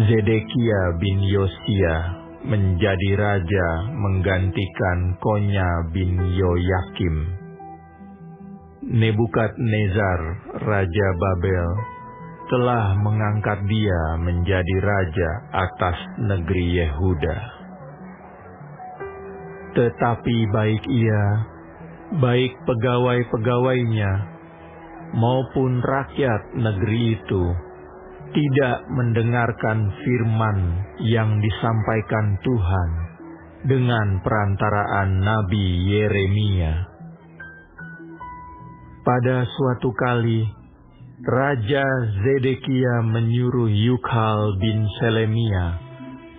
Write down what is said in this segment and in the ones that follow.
Zedekia bin Yosia menjadi raja menggantikan Konya bin Yoyakim. Nebukadnezar, raja Babel, telah mengangkat dia menjadi raja atas negeri Yehuda. Tetapi baik ia, baik pegawai-pegawainya, maupun rakyat negeri itu, tidak mendengarkan firman yang disampaikan Tuhan dengan perantaraan Nabi Yeremia. Pada suatu kali, Raja Zedekia menyuruh Yukhal bin Selemia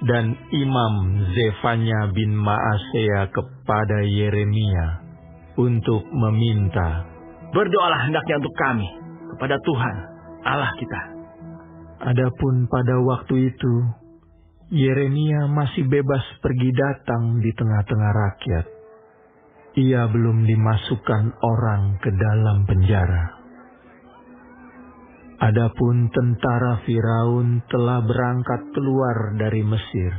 dan Imam Zefanya bin Maasea kepada Yeremia untuk meminta, "Berdoalah hendaknya untuk kami kepada Tuhan Allah kita." Adapun pada waktu itu, Yeremia masih bebas pergi datang di tengah-tengah rakyat. Ia belum dimasukkan orang ke dalam penjara. Adapun tentara Firaun telah berangkat keluar dari Mesir.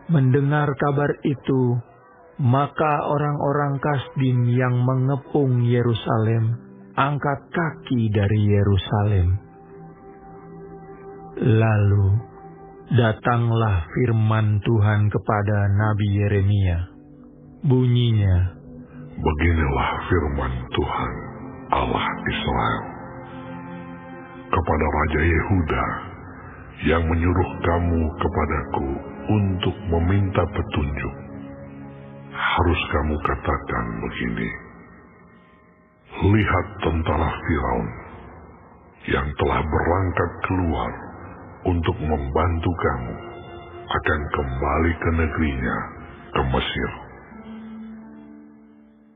Mendengar kabar itu, maka orang-orang Kasdim yang mengepung Yerusalem angkat kaki dari Yerusalem. Lalu datanglah firman Tuhan kepada Nabi Yeremia. Bunyinya, "Beginilah firman Tuhan Allah Israel kepada Raja Yehuda yang menyuruh kamu kepadaku untuk meminta petunjuk. Harus kamu katakan begini, lihat tentara Firaun yang telah berangkat keluar untuk membantu kamu akan kembali ke negerinya, ke Mesir.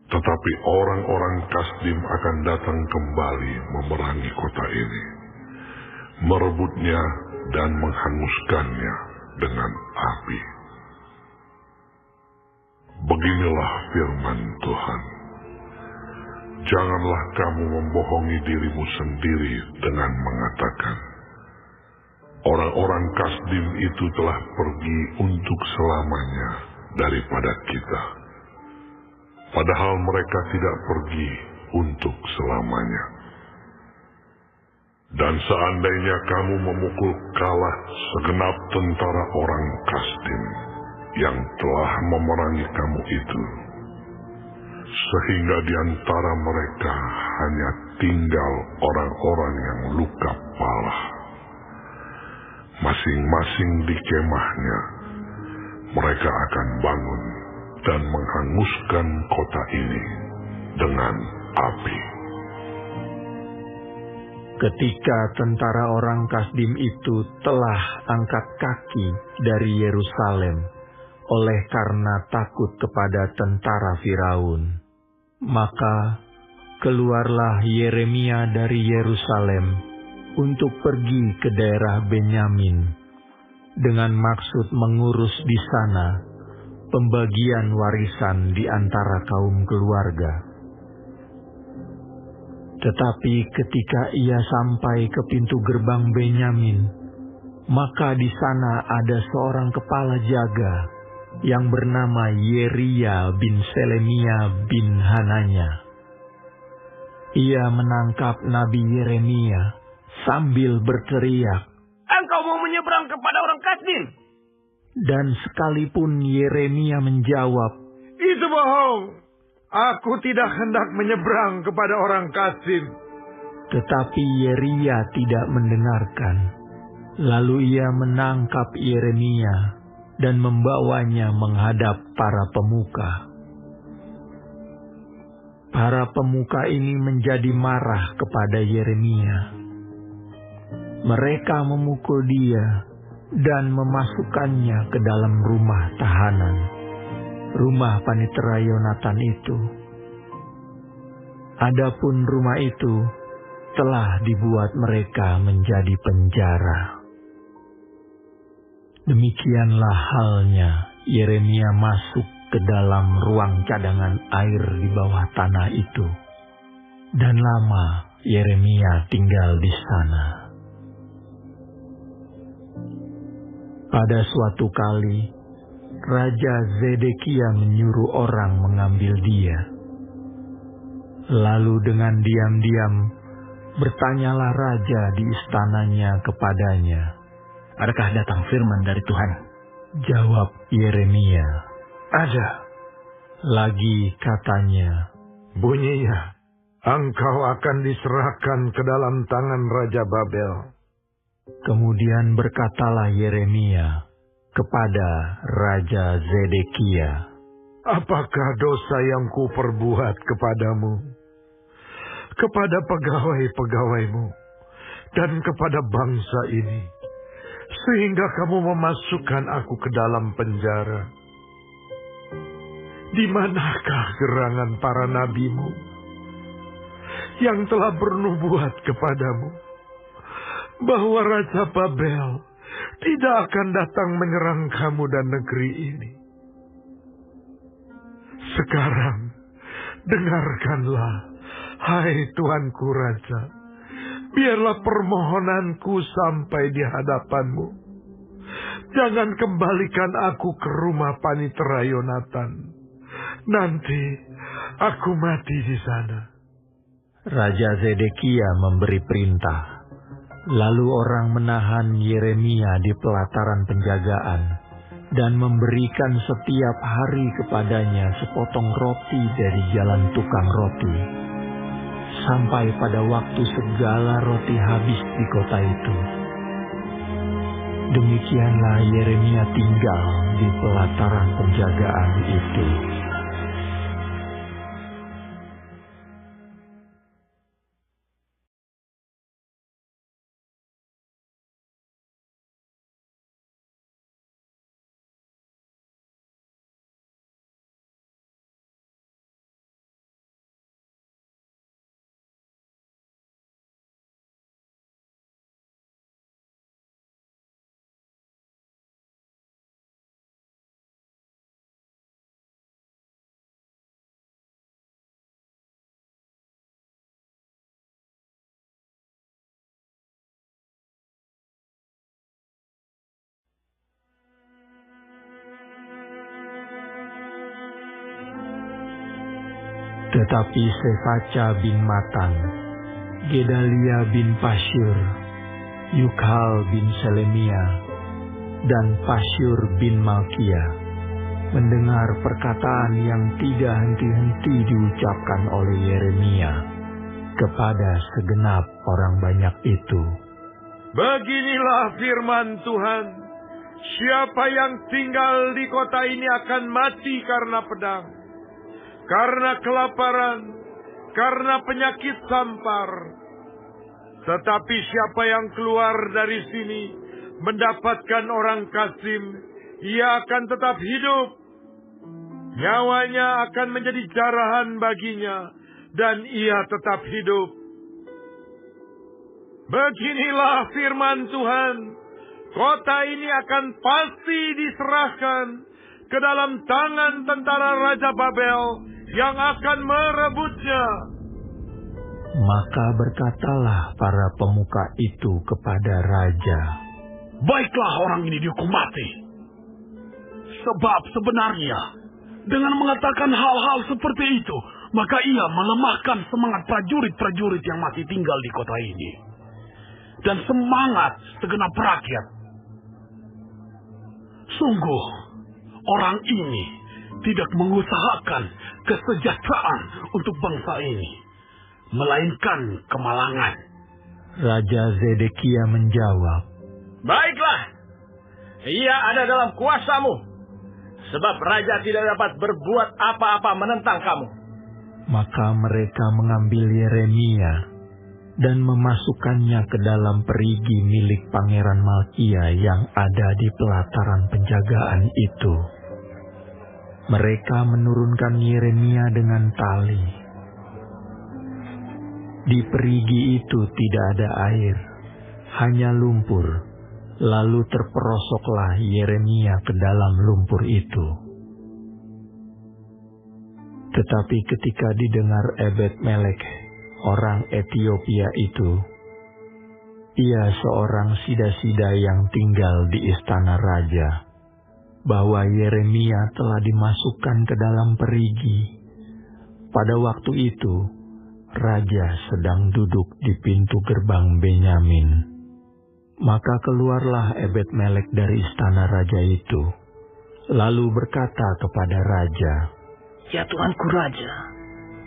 Tetapi orang-orang Kasdim akan datang kembali memerangi kota ini, merebutnya dan menghanguskannya dengan api. Beginilah firman Tuhan. Janganlah kamu membohongi dirimu sendiri dengan mengatakan, orang-orang Kasdim itu telah pergi untuk selamanya daripada kita. Padahal mereka tidak pergi untuk selamanya. Dan seandainya kamu memukul kalah segenap tentara orang Kasdim yang telah memerangi kamu itu, sehingga di antara mereka hanya tinggal orang-orang yang luka parah, masing-masing di kemahnya, mereka akan bangun dan menghanguskan kota ini dengan api." Ketika tentara orang Kasdim itu telah angkat kaki dari Yerusalem oleh karena takut kepada tentara Firaun, maka keluarlah Yeremia dari Yerusalem untuk pergi ke daerah Benyamin dengan maksud mengurus di sana pembagian warisan di antara kaum keluarga. Tetapi ketika ia sampai ke pintu gerbang Benyamin, maka di sana ada seorang kepala jaga yang bernama Yeria bin Selemia bin Hananya. Ia menangkap Nabi Yeremia sambil berteriak, "Engkau mau menyeberang kepada orang Kasdim?" Dan sekalipun Yeremia menjawab, "Itu bohong. Aku tidak hendak menyeberang kepada orang Kasdim." tetapi Yeria tidak mendengarkan. Lalu ia menangkap Yeremia dan membawanya menghadap para pemuka. Para pemuka ini menjadi marah kepada Yeremia. Mereka memukul dia dan memasukkannya ke dalam rumah tahanan, rumah panitera Yonatan itu. Adapun rumah itu telah dibuat mereka menjadi penjara. Demikianlah halnya Yeremia masuk ke dalam ruang cadangan air di bawah tanah itu, dan lama Yeremia tinggal di sana. Pada suatu kali, Raja Zedekia menyuruh orang mengambil dia. Lalu dengan diam-diam, bertanyalah raja di istananya kepadanya. Adakah datang firman dari Tuhan? Jawab Yeremia. Ada. Lagi katanya, Bunyinya, engkau akan diserahkan ke dalam tangan Raja Babel. Kemudian berkatalah Yeremia kepada Raja Zedekia, Apakah dosa yang kuperbuat kepadamu, kepada pegawai-pegawaimu, dan kepada bangsa ini, sehingga kamu memasukkan aku ke dalam penjara? Di manakah gerangan para nabimu yang telah bernubuat kepadamu bahwa Raja Babel tidak akan datang menyerang kamu dan negeri ini? Sekarang, dengarkanlah, hai Tuanku Raja, biarlah permohonanku sampai di hadapanmu. Jangan kembalikan aku ke rumah Panitera Yonatan. Nanti aku mati di sana. Raja Zedekia memberi perintah. Lalu orang menahan Yeremia di pelataran penjagaan dan memberikan setiap hari kepadanya sepotong roti dari jalan tukang roti, sampai pada waktu segala roti habis di kota itu. Demikianlah Yeremia tinggal di pelataran penjagaan itu. Tetapi Sefaca bin Matan, Gedalia bin Pasyur, Yukhal bin Selemia, dan Pasyur bin Malkia mendengar perkataan yang tidak henti-henti diucapkan oleh Yeremia kepada segenap orang banyak itu. Beginilah firman Tuhan, siapa yang tinggal di kota ini akan mati karena pedang, karena kelaparan, karena penyakit sampar. Tetapi siapa yang keluar dari sini mendapatkan orang Kasim, ia akan tetap hidup. Nyawanya akan menjadi jarahan baginya, dan ia tetap hidup. Beginilah firman Tuhan, kota ini akan pasti diserahkan ke dalam tangan tentara Raja Babel yang akan merebutnya. Maka berkatalah para pemuka itu kepada raja, Baiklah orang ini dihukum mati. Sebab sebenarnya dengan mengatakan hal-hal seperti itu, maka ia melemahkan semangat prajurit-prajurit yang masih tinggal di kota ini, dan semangat segenap rakyat. Sungguh, orang ini tidak mengusahakan kesejahteraan untuk bangsa ini, melainkan kemalangan. Raja Zedekia menjawab, Baiklah, ia ada dalam kuasamu, sebab raja tidak dapat berbuat apa-apa menentang kamu. Maka mereka mengambil Yeremia dan memasukkannya ke dalam perigi milik Pangeran Malkia yang ada di pelataran penjagaan itu. Mereka menurunkan Yeremia dengan tali. Di perigi itu tidak ada air, hanya lumpur. Lalu terperosoklah Yeremia ke dalam lumpur itu. Tetapi ketika didengar Ebed Melek, orang Etiopia itu, ia seorang sida-sida yang tinggal di istana raja, bahwa Yeremia telah dimasukkan ke dalam perigi. Pada waktu itu, raja sedang duduk di pintu gerbang Benyamin. Maka keluarlah Ebed-Melek dari istana raja itu, lalu berkata kepada raja, "Ya Tuanku Raja,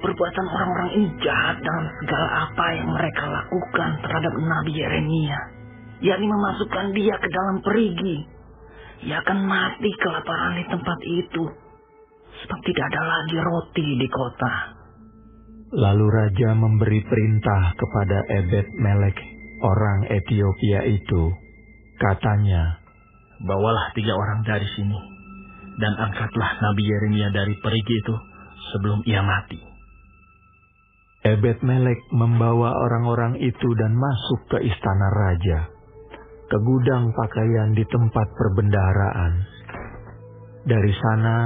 perbuatan orang-orang ini jahat dalam segala apa yang mereka lakukan terhadap Nabi Yeremia, yakni memasukkan dia ke dalam perigi. Ia akan mati kelaparan di tempat itu, sebab tidak ada lagi roti di kota." Lalu raja memberi perintah kepada Ebed-Melek, orang Etiopia itu. Katanya, "Bawalah 3 orang dari sini, dan angkatlah Nabi Yeremia dari perigi itu sebelum ia mati." Ebed-Melek membawa orang-orang itu dan masuk ke istana raja, ke gudang pakaian di tempat perbendaharaan. Dari sana,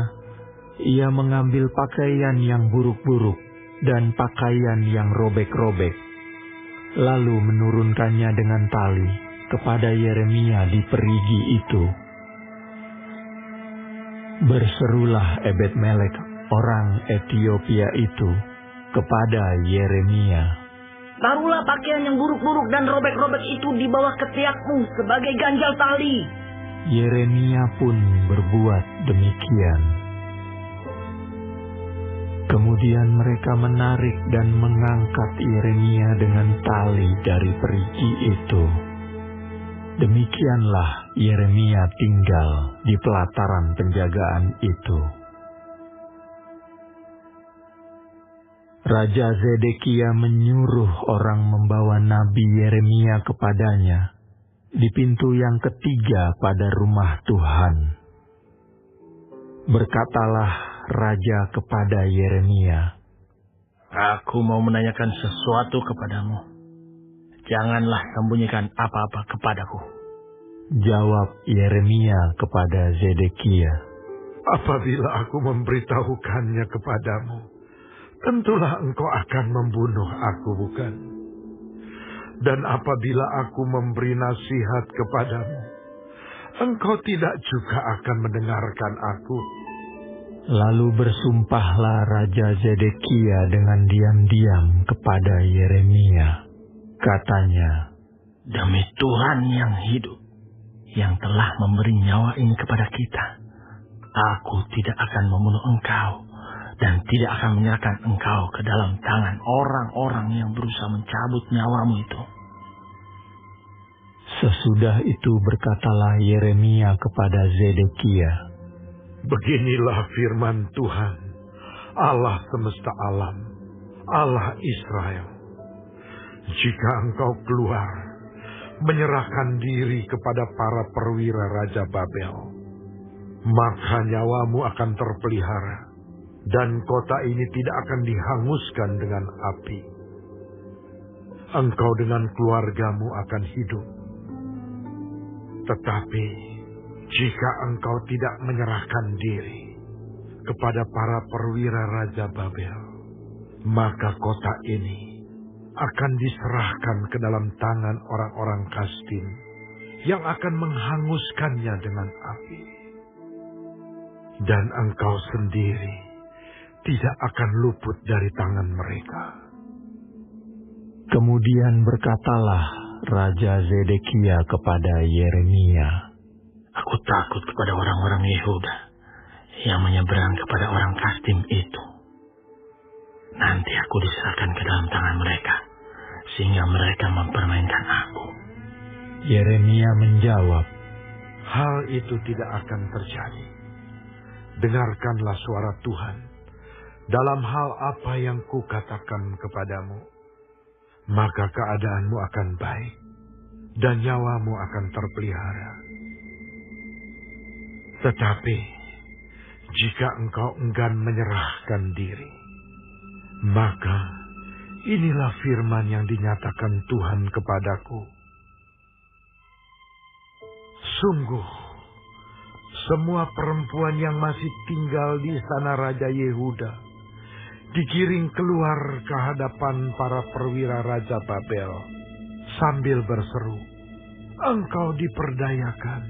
ia mengambil pakaian yang buruk-buruk dan pakaian yang robek-robek, lalu menurunkannya dengan tali kepada Yeremia di perigi itu. Berserulah Ebed-Melek, orang Etiopia itu, kepada Yeremia, "Taruhlah pakaian yang buruk-buruk dan robek-robek itu di bawah ketiakmu sebagai ganjal tali." Yeremia pun berbuat demikian. Kemudian mereka menarik dan mengangkat Yeremia dengan tali dari perigi itu. Demikianlah Yeremia tinggal di pelataran penjagaan itu. Raja Zedekia menyuruh orang membawa Nabi Yeremia kepadanya di pintu yang ketiga pada rumah Tuhan. Berkatalah raja kepada Yeremia, "Aku mau menanyakan sesuatu kepadamu. Janganlah sembunyikan apa-apa kepadaku." Jawab Yeremia kepada Zedekia, Apabila aku memberitahukannya kepadamu, tentulah engkau akan membunuh aku, bukan? Dan apabila aku memberi nasihat kepadamu, engkau tidak juga akan mendengarkan aku. Lalu bersumpahlah Raja Zedekia dengan diam-diam kepada Yeremia. Katanya, "Demi Tuhan yang hidup, yang telah memberi nyawa ini kepada kita, aku tidak akan membunuh engkau dan tidak akan menyerahkan engkau ke dalam tangan orang-orang yang berusaha mencabut nyawamu itu." Sesudah itu berkatalah Yeremia kepada Zedekia, Beginilah firman Tuhan, Allah semesta alam, Allah Israel. Jika engkau keluar, menyerahkan diri kepada para perwira Raja Babel, maka nyawamu akan terpelihara, dan kota ini tidak akan dihanguskan dengan api. Engkau dengan keluargamu akan hidup. Tetapi jika engkau tidak menyerahkan diri kepada para perwira Raja Babel, maka kota ini akan diserahkan ke dalam tangan orang-orang Kasdim yang akan menghanguskannya dengan api. Dan engkau sendiri tidak akan luput dari tangan mereka. Kemudian berkatalah Raja Zedekia kepada Yeremia, "Aku takut kepada orang-orang Yehuda yang menyeberang kepada orang Kasdim itu. Nanti aku diserahkan ke dalam tangan mereka, sehingga mereka mempermainkan aku." Yeremia menjawab, Hal itu tidak akan terjadi. Dengarkanlah suara Tuhan dalam hal apa yang kukatakan kepadamu. Maka keadaanmu akan baik dan nyawamu akan terpelihara. Tetapi jika engkau enggan menyerahkan diri, maka inilah firman yang dinyatakan Tuhan kepadaku. Sungguh, semua perempuan yang masih tinggal di istana Raja Yehuda digiring keluar ke hadapan para perwira Raja Babel sambil berseru, "Engkau diperdayakan,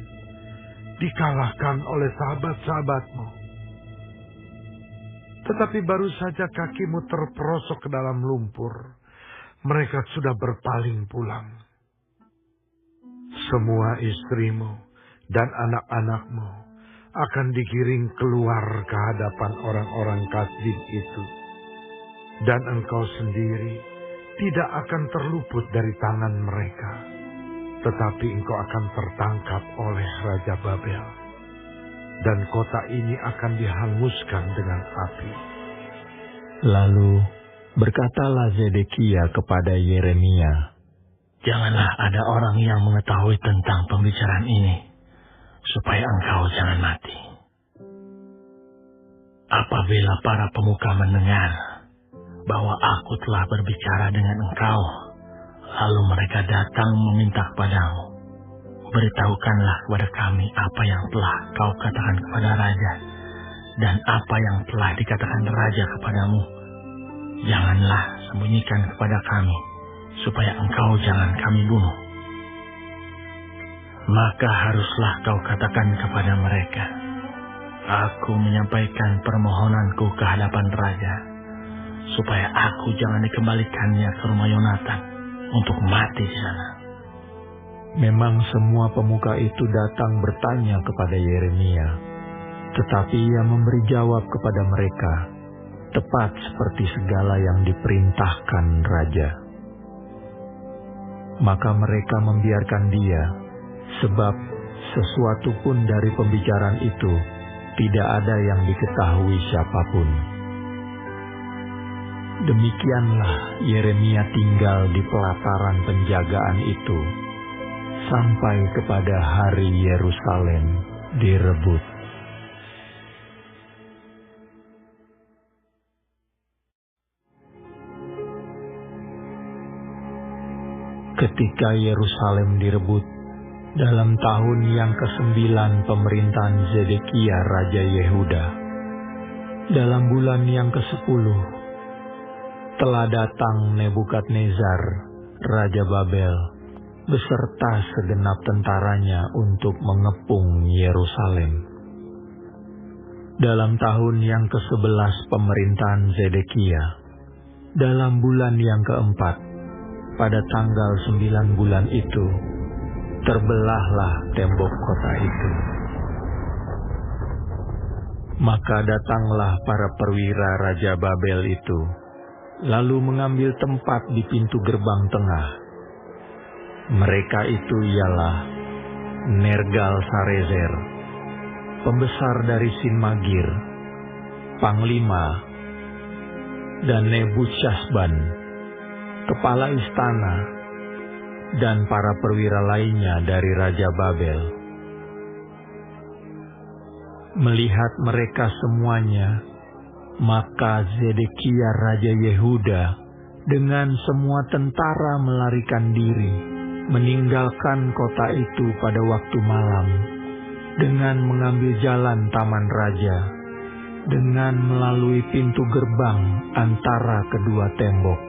dikalahkan oleh sahabat-sahabatmu." Tetapi baru saja kakimu terperosok ke dalam lumpur, mereka sudah berpaling pulang. Semua istrimu dan anak-anakmu akan digiring keluar ke hadapan orang-orang Kasdim itu. Dan engkau sendiri tidak akan terluput dari tangan mereka, tetapi engkau akan tertangkap oleh Raja Babel. Dan kota ini akan dihanguskan dengan api. Lalu berkatalah Zedekia kepada Yeremia, "Janganlah ada orang yang mengetahui tentang pembicaraan ini, supaya engkau jangan mati. Apabila para pemuka mendengar bahwa aku telah berbicara dengan engkau, lalu mereka datang meminta kepadamu, beritahukanlah kepada kami apa yang telah kau katakan kepada raja, dan apa yang telah dikatakan raja kepadamu. Janganlah sembunyikan kepada kami, supaya engkau jangan kami bunuh. Maka haruslah kau katakan kepada mereka, aku menyampaikan permohonanku ke hadapan raja, supaya aku jangan dikembalikannya ke rumah Yonatan untuk mati di sana." Memang semua pemuka itu datang bertanya kepada Yeremia, tetapi ia memberi jawab kepada mereka, tepat seperti segala yang diperintahkan raja. Maka mereka membiarkan dia, sebab sesuatu pun dari pembicaraan itu tidak ada yang diketahui siapapun. Demikianlah Yeremia tinggal di pelataran penjagaan itu, sampai kepada hari Yerusalem direbut. Ketika Yerusalem direbut, dalam tahun yang ke-9 pemerintahan Zedekia Raja Yehuda, dalam bulan yang ke-10, telah datang Nebukadnezar, Raja Babel, beserta segenap tentaranya untuk mengepung Yerusalem. Dalam tahun yang ke-11 pemerintahan Zedekia, dalam bulan yang ke-4, pada tanggal 9 bulan itu, terbelahlah tembok kota itu. Maka datanglah para perwira Raja Babel itu, lalu mengambil tempat di pintu gerbang tengah. Mereka itu ialah Nergal-Sarezer, pembesar dari Sinmagir, panglima, dan Nebuchadnezzar, kepala istana, dan para perwira lainnya dari Raja Babel. Melihat mereka semuanya, maka Zedekia Raja Yehuda dengan semua tentara melarikan diri, meninggalkan kota itu pada waktu malam, dengan mengambil jalan Taman Raja, dengan melalui pintu gerbang antara kedua tembok.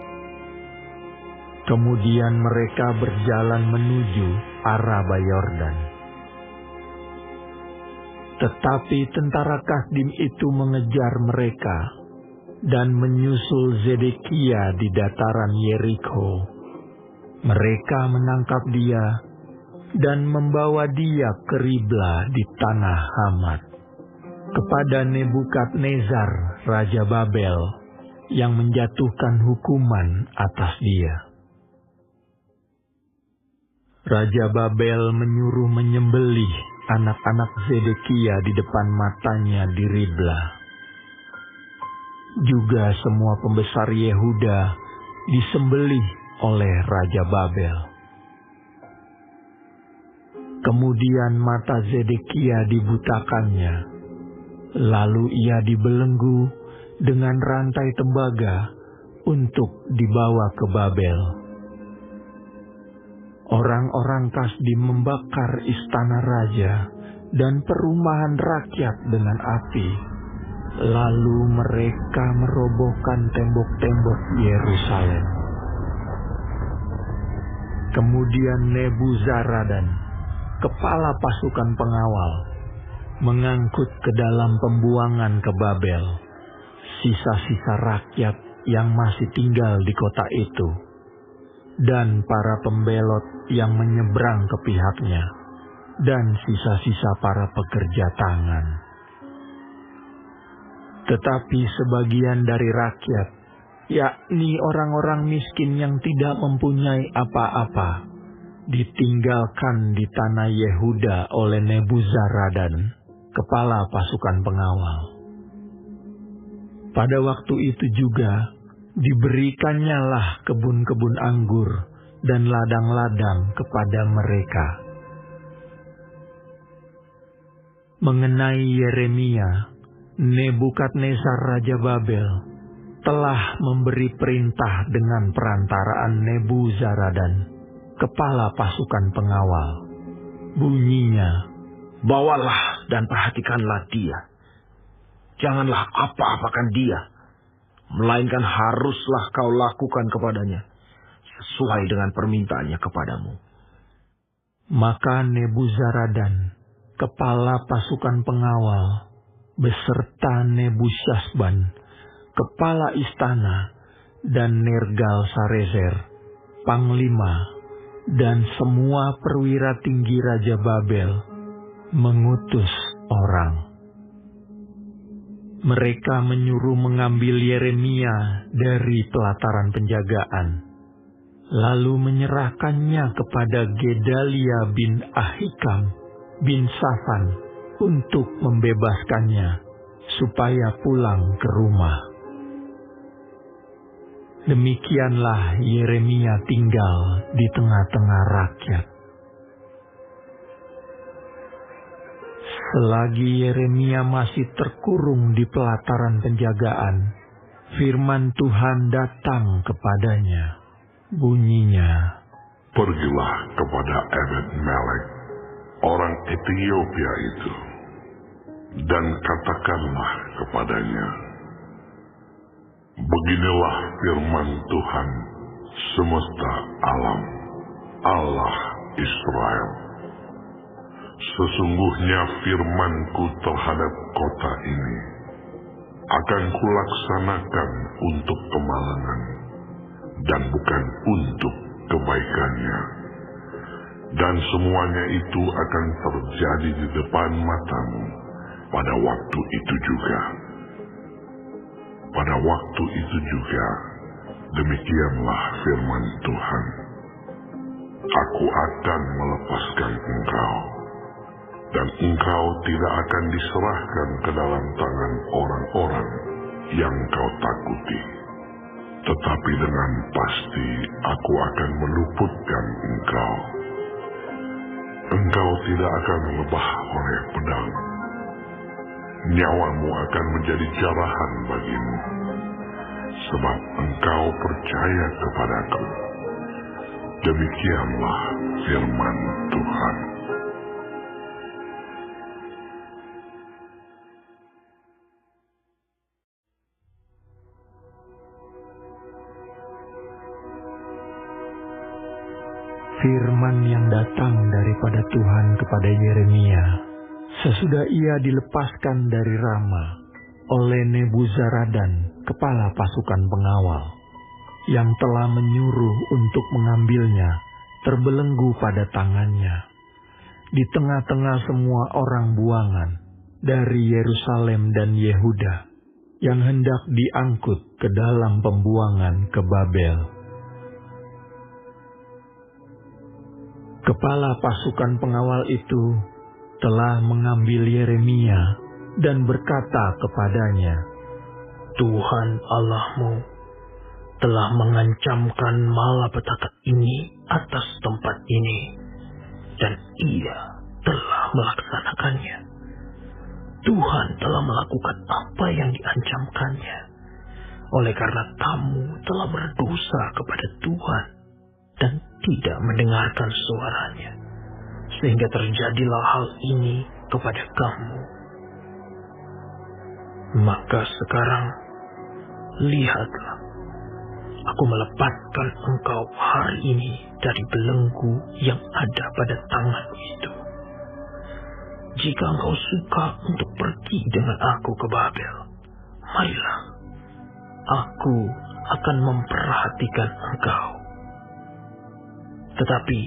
Kemudian mereka berjalan menuju Araba Yordan. Tetapi tentara Kasdim itu mengejar mereka dan menyusul Zedekia di dataran Yeriko. Mereka menangkap dia dan membawa dia ke Ribla di tanah Hamat, kepada Nebukadnezar Raja Babel yang menjatuhkan hukuman atas dia. Raja Babel menyuruh menyembelih anak-anak Zedekia di depan matanya di Ribla. Juga semua pembesar Yehuda disembelih oleh Raja Babel. Kemudian mata Zedekia dibutakannya, lalu ia dibelenggu dengan rantai tembaga untuk dibawa ke Babel. Orang-orang Kasdim membakar istana raja dan perumahan rakyat dengan api. Lalu mereka merobohkan tembok-tembok Yerusalem. Kemudian Nebuzaradan, kepala pasukan pengawal, mengangkut ke dalam pembuangan ke Babel sisa-sisa rakyat yang masih tinggal di kota itu, dan para pembelot yang menyeberang ke pihaknya, dan sisa-sisa para pekerja tangan. Tetapi sebagian dari rakyat, yakni orang-orang miskin yang tidak mempunyai apa-apa, ditinggalkan di tanah Yehuda oleh Nebuzaradan, kepala pasukan pengawal. Pada waktu itu juga diberikannyalah kebun-kebun anggur dan ladang-ladang kepada mereka. Mengenai Yeremia, Nebukadnezar Raja Babel telah memberi perintah dengan perantaraan Nebuzaradan, kepala pasukan pengawal. Bunyinya, "Bawalah dan perhatikanlah dia. Janganlah apa-apakan dia, melainkan haruslah kau lakukan kepadanya sesuai dengan permintaannya kepadamu." Maka Nebuzaradan, kepala pasukan pengawal, beserta Nebusyazban, kepala istana, dan Nergal-Sarezer, panglima, dan semua perwira tinggi Raja Babel, mengutus orang. Mereka menyuruh mengambil Yeremia dari pelataran penjagaan, lalu menyerahkannya kepada Gedalia bin Ahikam bin Safan untuk membebaskannya, supaya pulang ke rumah. Demikianlah Yeremia tinggal di tengah-tengah rakyat. Selagi Yeremia masih terkurung di pelataran penjagaan, firman Tuhan datang kepadanya. Bunyinya, "Pergilah kepada Ebed-Melek, orang Ethiopia itu, dan katakanlah kepadanya, beginilah firman Tuhan semesta alam, Allah Israel. Sesungguhnya firmanku terhadap kota ini akan kulaksanakan untuk kemalangan dan bukan untuk kebaikannya. Dan semuanya itu akan terjadi di depan matamu pada waktu itu juga. Pada waktu itu juga, demikianlah firman Tuhan. Aku akan melepaskan engkau, dan engkau tidak akan diserahkan ke dalam tangan orang-orang yang kau takuti. Tetapi dengan pasti aku akan meluputkan engkau. Engkau tidak akan lebah oleh pedang. Nyawamu akan menjadi jarahan bagimu, sebab engkau percaya kepadaku. Demikianlah firman Tuhan." firman yang datang daripada Tuhan kepada Yeremia sesudah ia dilepaskan dari Rama oleh Nebuzaradan, kepala pasukan pengawal, yang telah menyuruh untuk mengambilnya terbelenggu pada tangannya, di tengah-tengah semua orang buangan dari Yerusalem dan Yehuda yang hendak diangkut ke dalam pembuangan ke Babel. Kepala pasukan pengawal itu telah mengambil Yeremia dan berkata kepadanya, "Tuhan Allahmu telah mengancamkan malapetaka ini atas tempat ini, dan ia telah melaksanakannya. Tuhan telah melakukan apa yang diancamkannya, oleh karena kamu telah berdosa kepada Tuhan dan tidak mendengarkan suaranya, sehingga terjadilah hal ini kepada kamu. Maka sekarang, lihatlah, aku melepaskan engkau hari ini dari belenggu yang ada pada tanganmu itu. Jika engkau suka untuk pergi dengan aku ke Babel, marilah, aku akan memperhatikan engkau. Tetapi,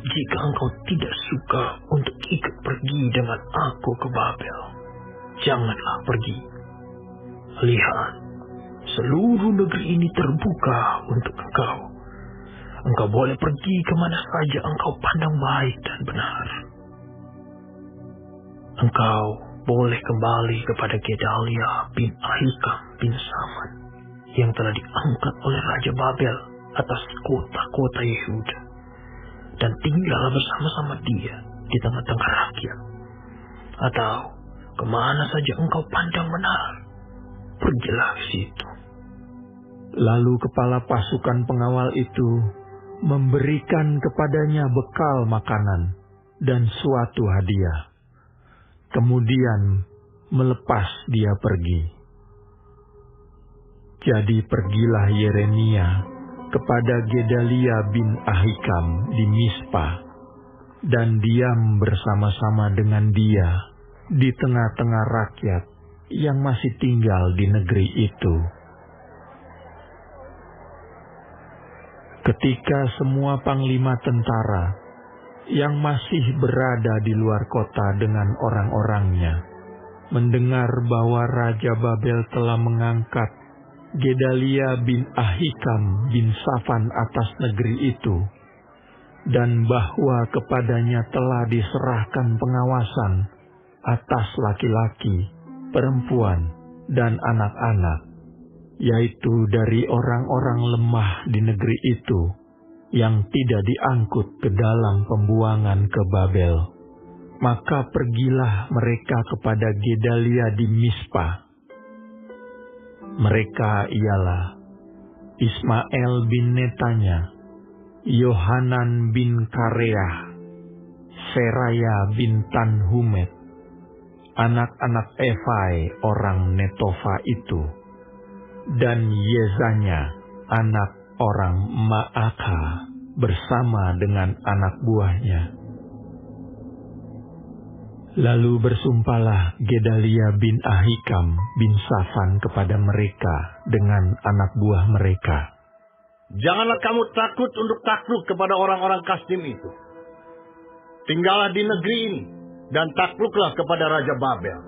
jika engkau tidak suka untuk ikut pergi dengan aku ke Babel, janganlah pergi. Lihat, seluruh negeri ini terbuka untuk engkau. Engkau boleh pergi kemana saja engkau pandang baik dan benar. Engkau boleh kembali kepada Gedalia bin Ahikam bin Safan yang telah diangkat oleh Raja Babel atas kota-kota Yehuda, dan tinggallah bersama-sama dia di tengah-tengah rakyat. Atau kemana saja engkau pandang benar, pergilah ke situ. Lalu kepala pasukan pengawal itu memberikan kepadanya bekal makanan dan suatu hadiah. Kemudian melepas dia pergi. Jadi pergilah Yeremia kepada Gedalia bin Ahikam di Mispa, dan diam bersama-sama dengan dia di tengah-tengah rakyat yang masih tinggal di negeri itu. Ketika semua panglima tentara yang masih berada di luar kota dengan orang-orangnya mendengar bahwa Raja Babel telah mengangkat Gedalia bin Ahikam bin Safan atas negeri itu, dan bahwa kepadanya telah diserahkan pengawasan atas laki-laki, perempuan, dan anak-anak, yaitu dari orang-orang lemah di negeri itu, yang tidak diangkut ke dalam pembuangan ke Babel. Maka pergilah mereka kepada Gedalia di Mispa. Mereka ialah Ismael bin Netanya, Yohanan bin Kareah, Seraya bin Tanhumet, anak-anak Efai orang Netofa itu, dan Yezanya, anak orang Ma'aka, bersama dengan anak buahnya. Lalu bersumpahlah Gedalia bin Ahikam bin Safan kepada mereka dengan anak buah mereka. Janganlah kamu takut untuk takluk kepada orang-orang Kasdim itu. Tinggallah di negeri ini dan takluklah kepada Raja Babel,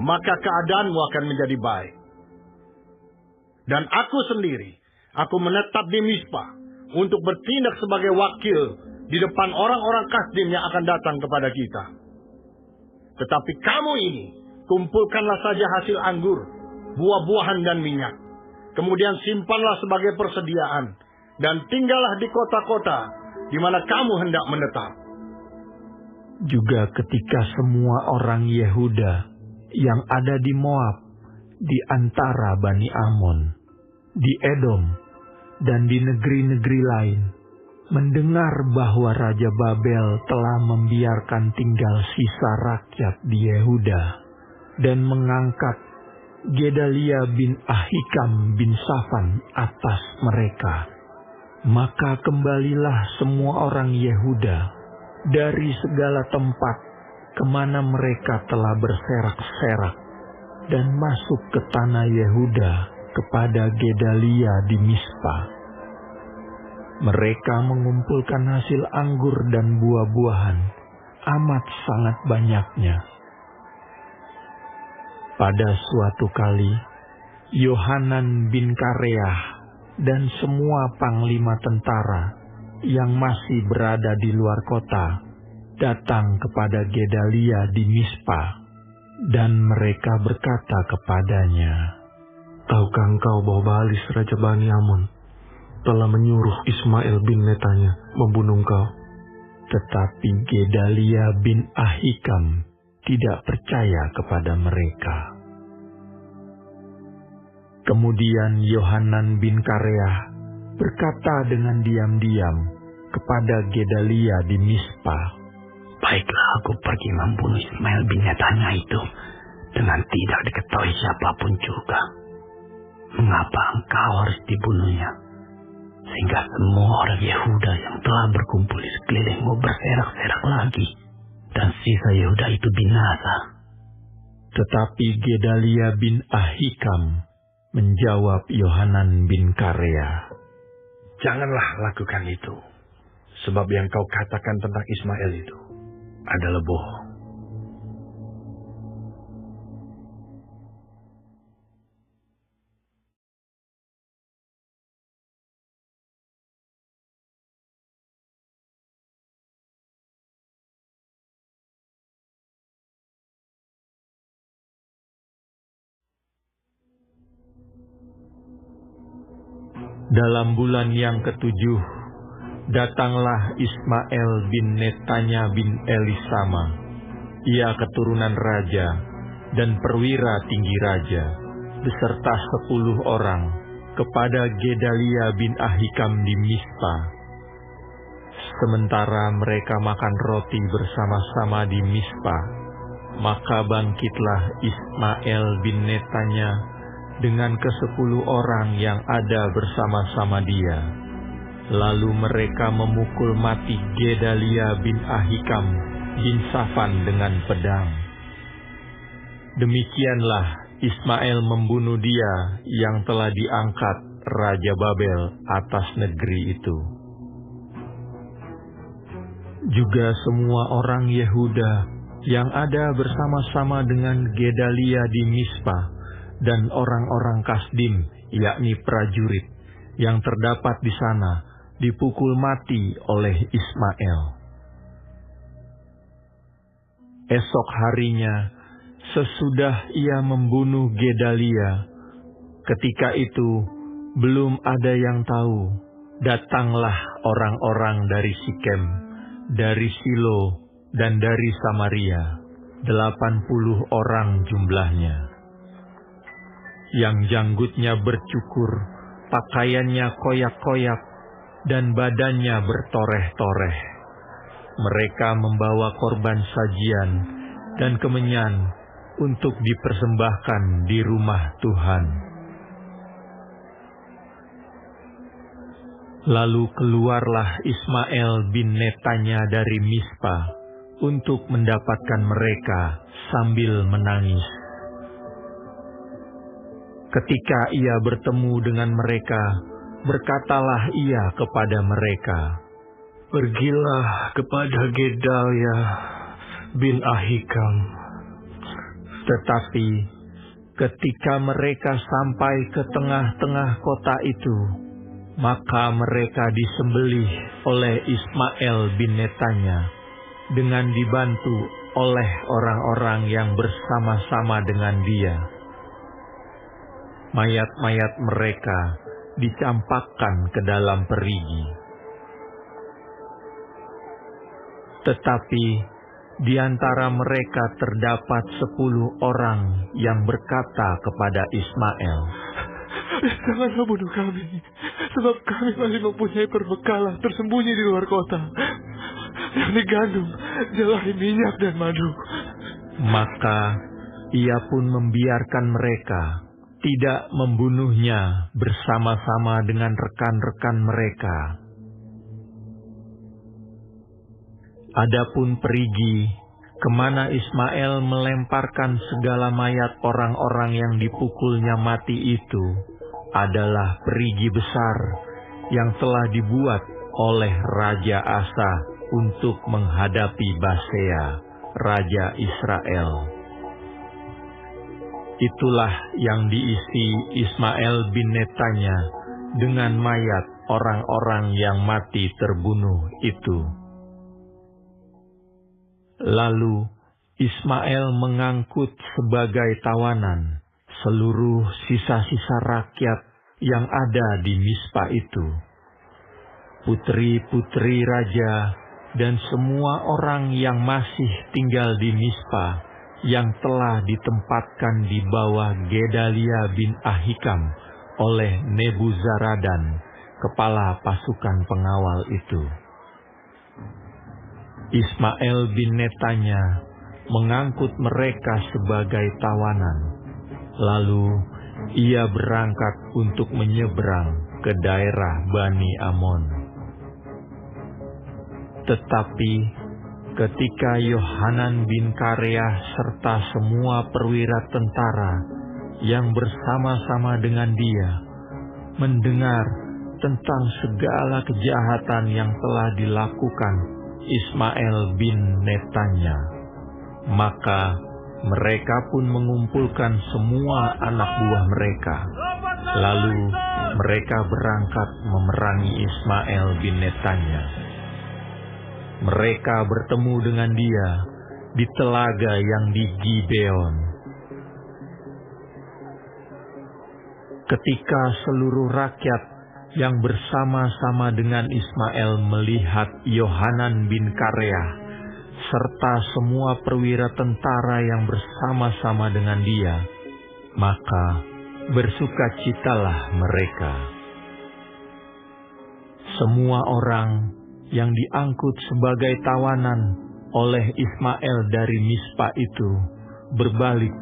maka keadaanmu akan menjadi baik. Dan aku sendiri, aku menetap di Mispa untuk bertindak sebagai wakil di depan orang-orang Kasdim yang akan datang kepada kita. Tetapi kamu ini, kumpulkanlah saja hasil anggur, buah-buahan dan minyak. Kemudian simpanlah sebagai persediaan, dan tinggallah di kota-kota di mana kamu hendak menetap. Juga ketika semua orang Yehuda yang ada di Moab, di antara Bani Amon, di Edom, dan di negeri-negeri lain, mendengar bahwa Raja Babel telah membiarkan tinggal sisa rakyat di Yehuda dan mengangkat Gedalia bin Ahikam bin Safan atas mereka, maka kembalilah semua orang Yehuda dari segala tempat kemana mereka telah berserak-serak dan masuk ke tanah Yehuda kepada Gedalia di Mispa. Mereka mengumpulkan hasil anggur dan buah-buahan amat sangat banyaknya. Pada suatu kali, Yohanan bin Kareah dan semua panglima tentara yang masih berada di luar kota datang kepada Gedalia di Mispa, dan mereka berkata kepadanya, "Tahukah engkau bahwa Baalis Raja Bani Amon telah menyuruh Ismael bin Netanya membunuh engkau?" Tetapi Gedalia bin Ahikam tidak percaya kepada mereka. Kemudian Yohanan bin Kareah berkata dengan diam-diam kepada Gedalia di Mispa, "Baiklah, aku pergi membunuh Ismael bin Netanya itu dengan tidak diketahui siapapun juga. Mengapa engkau harus dibunuhnya? sehingga semua orang Yehuda yang telah berkumpul di sekelilingmu berserak-serak lagi, dan sisa Yehuda itu binasa. Tetapi Gedalia bin Ahikam menjawab Yohanan bin Karea, Janganlah lakukan itu, sebab yang kau katakan tentang Ismail itu adalah bohong. Dalam bulan yang ketujuh, datanglah Ismail bin Netanya bin Elisama. Ia keturunan raja dan perwira tinggi raja, beserta 10 orang, kepada Gedalia bin Ahikam di Mispa. Sementara mereka makan roti bersama-sama di Mispa, maka bangkitlah Ismail bin Netanya dengan ke-10 orang yang ada bersama-sama dia. Lalu mereka memukul mati Gedalia bin Ahikam bin Safan dengan pedang. Demikianlah Ismail membunuh dia yang telah diangkat Raja Babel atas negeri itu. Juga semua orang Yehuda yang ada bersama-sama dengan Gedalia di Mispa, dan orang-orang Kasdim, yakni prajurit, yang terdapat di sana, dipukul mati oleh Ismail. Esok harinya, sesudah ia membunuh Gedalia, ketika itu belum ada yang tahu, datanglah orang-orang dari Sikem, dari Silo, dan dari Samaria, 80 orang jumlahnya, yang janggutnya bercukur, pakaiannya koyak-koyak, dan badannya bertoreh-toreh. Mereka membawa korban sajian dan kemenyan untuk dipersembahkan di rumah Tuhan. Lalu keluarlah Ismail bin Netanya dari Mispa untuk mendapatkan mereka sambil menangis. Ketika ia bertemu dengan mereka, berkatalah ia kepada mereka, Pergilah kepada Gedalia bin Ahikam. Tetapi ketika mereka sampai ke tengah-tengah kota itu, maka mereka disembelih oleh Ismail bin Netanya dengan dibantu oleh orang-orang yang bersama-sama dengan dia. Mayat-mayat mereka dicampakkan ke dalam perigi. Tetapi di antara mereka terdapat 10 orang yang berkata kepada Ismail, Janganlah bunuh kami, sebab kami masih mempunyai perbekalan tersembunyi di luar kota, yakni gandum, jelai minyak, dan madu. Maka ia pun membiarkan mereka, tidak membunuhnya bersama-sama dengan rekan-rekan mereka. Adapun perigi, kemana Ismail melemparkan segala mayat orang-orang yang dipukulnya mati itu, adalah perigi besar yang telah dibuat oleh Raja Asa untuk menghadapi Basea, Raja Israel. Itulah yang diisi Ismail bin Netanya dengan mayat orang-orang yang mati terbunuh itu. Lalu Ismail mengangkut sebagai tawanan seluruh sisa-sisa rakyat yang ada di Mispa itu, putri-putri raja dan semua orang yang masih tinggal di Mispa, yang telah ditempatkan di bawah Gedalia bin Ahikam oleh Nebuzaradan, kepala pasukan pengawal itu. Ismail bin Netanya mengangkut mereka sebagai tawanan. Lalu ia berangkat untuk menyeberang ke daerah Bani Amon. Tetapi ketika Yohanan bin Kareah serta semua perwira tentara yang bersama-sama dengan dia mendengar tentang segala kejahatan yang telah dilakukan Ismael bin Netanya, maka mereka pun mengumpulkan semua anak buah mereka. Lalu mereka berangkat memerangi Ismael bin Netanya. Mereka bertemu dengan dia di telaga yang di Gibeon. Ketika seluruh rakyat yang bersama-sama dengan Ismael melihat Yohanan bin Kareah serta semua perwira tentara yang bersama-sama dengan dia, maka bersukacitalah mereka. Semua orang yang diangkut sebagai tawanan oleh Ismael dari Mispa itu berbalik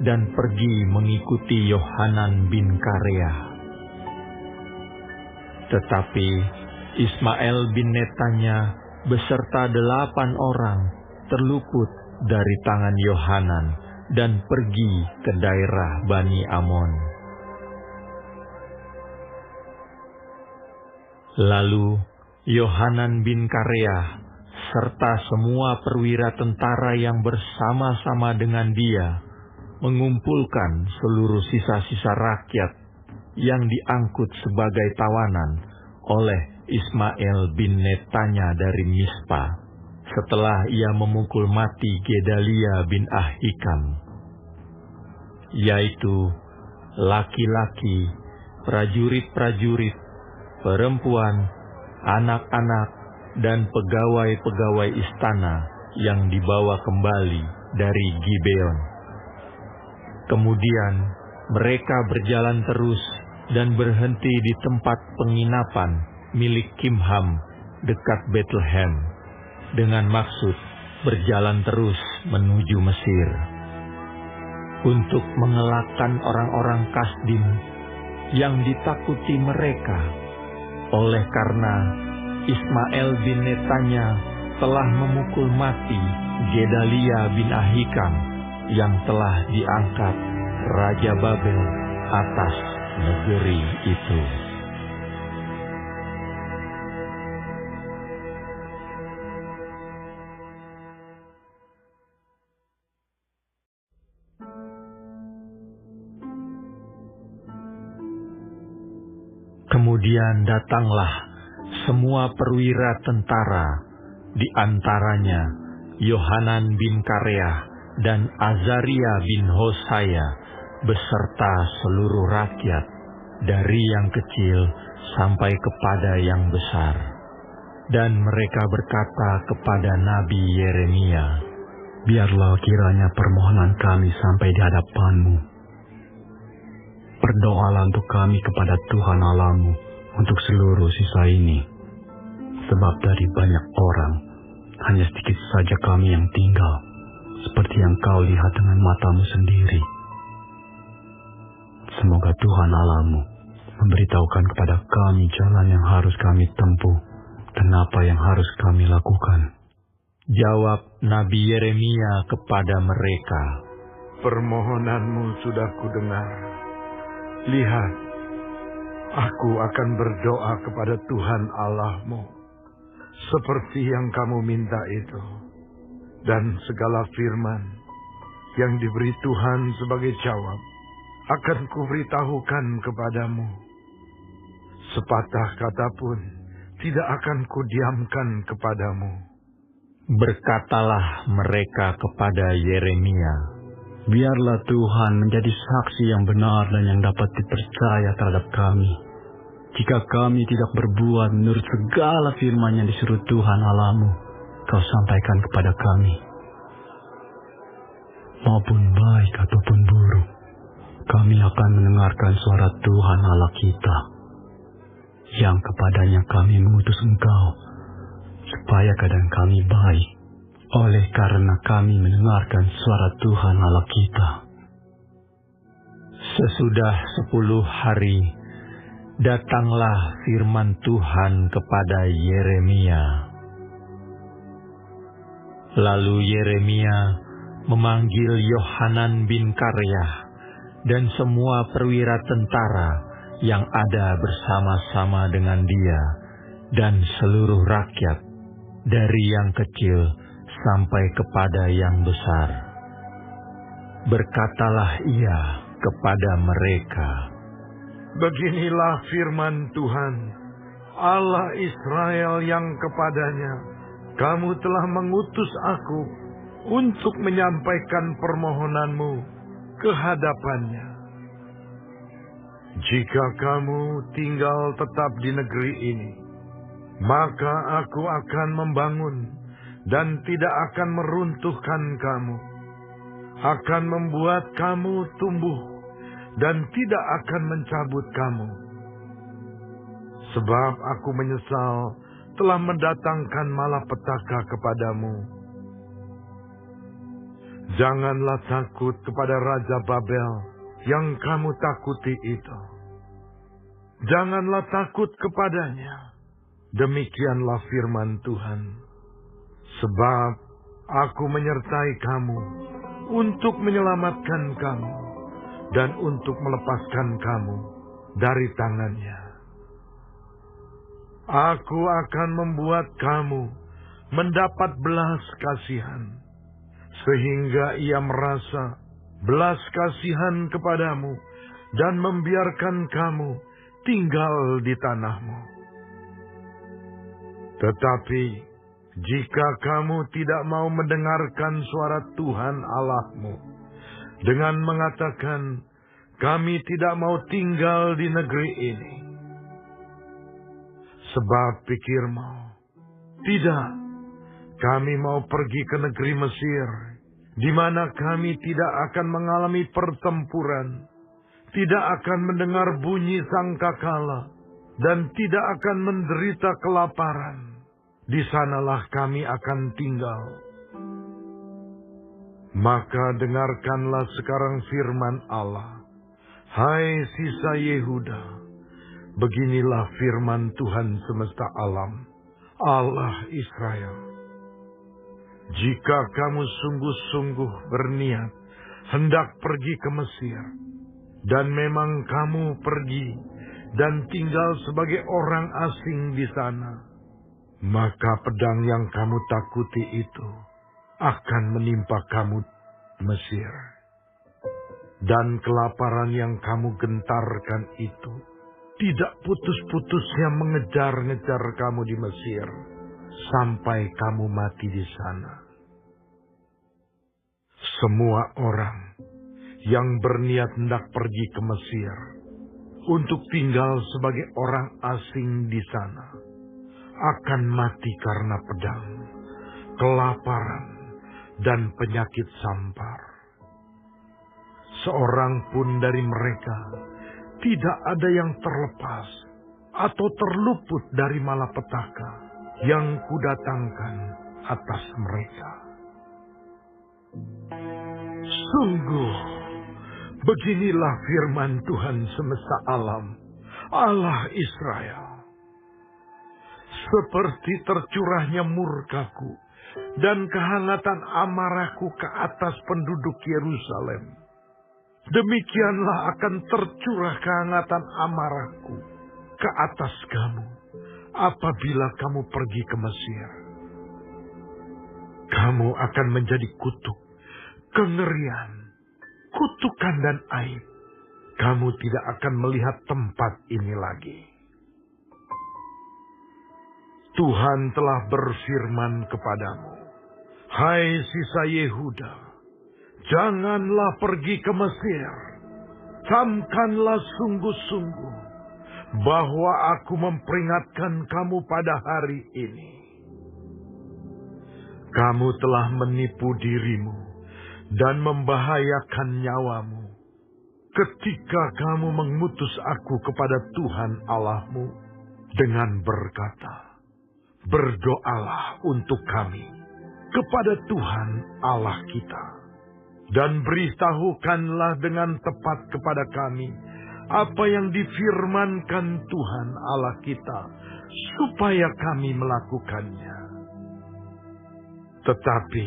dan pergi mengikuti Yohanan bin Kareah. Tetapi Ismael bin Netanya beserta 8 orang terluput dari tangan Yohanan dan pergi ke daerah Bani Amon. Lalu Yohanan bin Kareah serta semua perwira tentara yang bersama-sama dengan dia mengumpulkan seluruh sisa-sisa rakyat yang diangkut sebagai tawanan oleh Ismael bin Netanya dari Mispa setelah ia memukul mati Gedalia bin Ahikam, yaitu laki-laki, prajurit-prajurit, perempuan, anak-anak, dan pegawai-pegawai istana yang dibawa kembali dari Gibeon. Kemudian mereka berjalan terus dan berhenti di tempat penginapan milik Kimham dekat Bethlehem dengan maksud berjalan terus menuju Mesir untuk mengelakkan orang-orang Kasdim yang ditakuti mereka oleh karena Ismael bin Netanya telah memukul mati Gedalia bin Ahikam yang telah diangkat Raja Babel atas negeri itu. Kemudian datanglah semua perwira tentara, di antaranya Yohanan bin Kareah dan Azaria bin Hosaya, beserta seluruh rakyat, dari yang kecil sampai kepada yang besar. Dan mereka berkata kepada Nabi Yeremia, "Biarlah kiranya permohonan kami sampai di hadapan-Mu. Berdoalah untuk kami kepada Tuhan Allahmu untuk seluruh sisa ini. Sebab dari banyak orang, hanya sedikit saja kami yang tinggal, seperti yang Kau lihat dengan matamu sendiri. Semoga Tuhan Allahmu memberitahukan kepada kami jalan yang harus kami tempuh dan apa yang harus kami lakukan." Jawab Nabi Yeremia kepada mereka, "Permohonanmu sudah kudengar. Lihat, aku akan berdoa kepada Tuhan Allahmu, seperti yang kamu minta itu. Dan segala firman yang diberi Tuhan sebagai jawab, akan kuberitahukan kepadamu. Sepatah kata pun tidak akan kudiamkan kepadamu." Berkatalah mereka kepada Yeremia, "Biarlah Tuhan menjadi saksi yang benar dan yang dapat dipercaya terhadap kami, jika kami tidak berbuat menurut segala firman yang disuruh Tuhan Allahmu Kau sampaikan kepada kami. Maupun baik ataupun buruk, kami akan mendengarkan suara Tuhan Allah kita, yang kepadanya kami mengutus Engkau, supaya keadaan kami baik, oleh karena kami mendengarkan suara Tuhan Allah kita." Sesudah 10 hari, datanglah firman Tuhan kepada Yeremia. Lalu Yeremia memanggil Yohanan bin Kareah dan semua perwira tentara yang ada bersama-sama dengan dia dan seluruh rakyat, dari yang kecil sampai kepada yang besar. Berkatalah ia kepada mereka, Beginilah firman Tuhan, Allah Israel, yang kepadanya kamu telah mengutus aku untuk menyampaikan permohonanmu ke hadapannya. Jika kamu tinggal tetap di negeri ini, maka aku akan membangun dan tidak akan meruntuhkan kamu, akan membuat kamu tumbuh dan tidak akan mencabut kamu. Sebab aku menyesal telah mendatangkan malapetaka kepadamu. Janganlah takut kepada Raja Babel yang kamu takuti itu. Janganlah takut kepadanya. Demikianlah firman Tuhan. Sebab aku menyertai kamu untuk menyelamatkan kamu dan untuk melepaskan kamu dari tangannya. Aku akan membuat kamu mendapat belas kasihan, sehingga ia merasa belas kasihan kepadamu dan membiarkan kamu tinggal di tanahmu. Tetapi jika kamu tidak mau mendengarkan suara Tuhan Allahmu dengan mengatakan, kami tidak mau tinggal di negeri ini, sebab pikirmu, tidak, kami mau pergi ke negeri Mesir, di mana kami tidak akan mengalami pertempuran, tidak akan mendengar bunyi sangkakala, dan tidak akan menderita kelaparan. Di sanalah kami akan tinggal. Maka dengarkanlah sekarang firman Allah, hai sisa Yehuda. Beginilah firman Tuhan semesta alam, Allah Israel. Jika kamu sungguh-sungguh berniat hendak pergi ke Mesir, dan memang kamu pergi dan tinggal sebagai orang asing di sana, maka pedang yang kamu takuti itu akan menimpa kamu Mesir. Dan kelaparan yang kamu gentarkan itu tidak putus-putusnya mengejar-ngejar kamu di Mesir, sampai kamu mati di sana. Semua orang yang berniat hendak pergi ke Mesir untuk tinggal sebagai orang asing di sana akan mati karena pedang, kelaparan, dan penyakit sampar. Seorang pun dari mereka tidak ada yang terlepas atau terluput dari malapetaka yang kudatangkan atas mereka. Sungguh, beginilah firman Tuhan semesta alam, Allah Israel. Seperti tercurahnya murkaku dan kehangatan amarahku ke atas penduduk Yerusalem, demikianlah akan tercurah kehangatan amarahku ke atas kamu apabila kamu pergi ke Mesir. Kamu akan menjadi kutuk, kengerian, kutukan dan aib. Kamu tidak akan melihat tempat ini lagi. Tuhan telah berfirman kepadamu, hai sisa Yehuda, janganlah pergi ke Mesir. Camkanlah sungguh-sungguh bahwa aku memperingatkan kamu pada hari ini. Kamu telah menipu dirimu dan membahayakan nyawamu ketika kamu mengutus aku kepada Tuhan Allahmu dengan berkata, berdoalah untuk kami kepada Tuhan Allah kita, dan beritahukanlah dengan tepat kepada kami apa yang difirmankan Tuhan Allah kita, supaya kami melakukannya. Tetapi,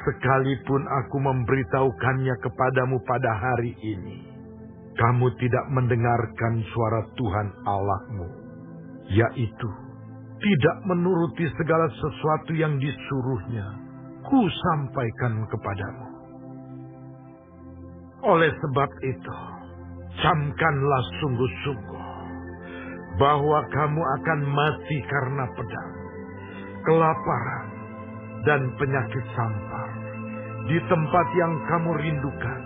sekalipun aku memberitahukannya kepadamu pada hari ini, kamu tidak mendengarkan suara Tuhan Allahmu, yaitu tidak menuruti segala sesuatu yang disuruhnya, ku sampaikan kepadamu. Oleh sebab itu, camkanlah sungguh-sungguh bahwa kamu akan mati karena pedang, kelaparan, dan penyakit sampar di tempat yang kamu rindukan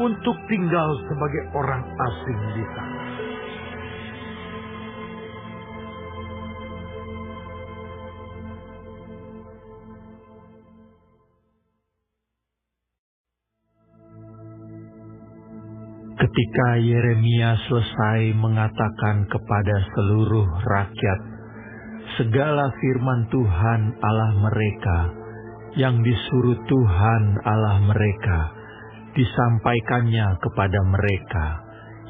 untuk tinggal sebagai orang asing di sana. Ketika Yeremia selesai mengatakan kepada seluruh rakyat segala firman Tuhan Allah mereka yang disuruh Tuhan Allah mereka, disampaikannya kepada mereka,